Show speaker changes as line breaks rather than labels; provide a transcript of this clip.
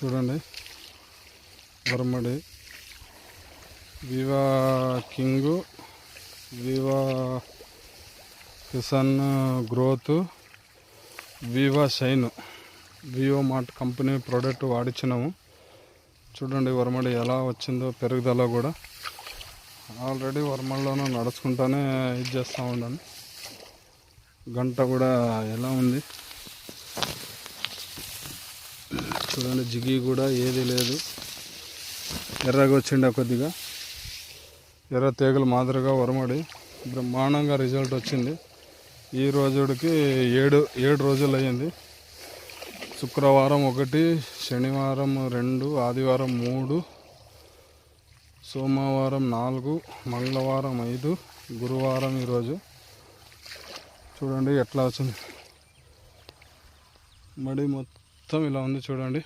చూడండి వరమడి Viva king, Viva Kisan growth, Viva shine, Vivo mart company product వాడిచ్చినాము. చూడండి వరమడి ఎలా వచ్చిందో, పెరుగుదల కూడా. ఆల్రెడీ వరమడిలోనూ నడుచుకుంటానే ఇది చేస్తూ ఉన్నాను. గంట కూడా ఎలా ఉంది చూడండి. జిగి కూడా ఏది లేదు, ఎర్రగా వచ్చిండ కొద్దిగా. ఎర్ర తీగల మాదిరిగా వరమడి బ్రహ్మాండంగా రిజల్ట్ వచ్చింది. ఈ రోజుకి 7 రోజులు అయ్యింది. శుక్రవారం 1, శనివారం 2, ఆదివారం 3, సోమవారం 4, మంగళవారం 5, గురువారం ఈరోజు. చూడండి ఎట్లా వచ్చింది. మడి మొత్తం ఇలా ఉంది చూడండి.